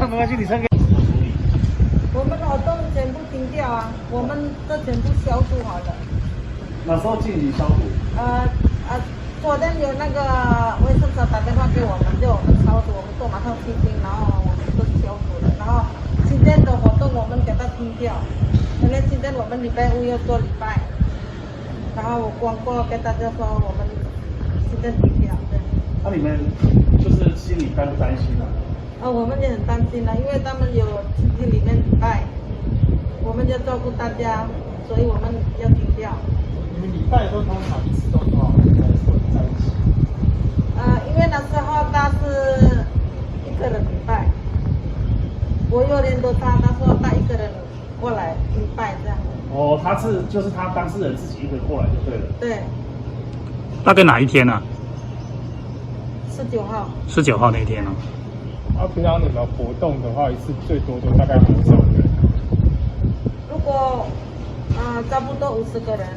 没关系，你先给。我们活动全部停掉啊，我们这全部消毒好了。哪时候进行消毒？昨天有那个卫生所打电话给我们，叫我们消毒，我们做马上清清，然后我们就消毒了。然后今天的活动我们给它停掉，因为今天我们礼拜五要做礼拜，然后我光过跟大家说我们今天停掉。对。那你们就是心里担不担心啊？我们也很担心了，因为他们有亲戚里面礼拜，我们要照顾大家，所以我们要停掉。你们礼拜的时候通常一次都多少人在一起？因为那时候他是一个人礼拜，我有联络他，他说带一个人过来礼拜这样。哦，就是他当事人自己一个过来就对了。对。大概哪一天呢？19号。19号那一天呢？平常你们活动的话，一次最多都大概多少人？如果差不多50个人。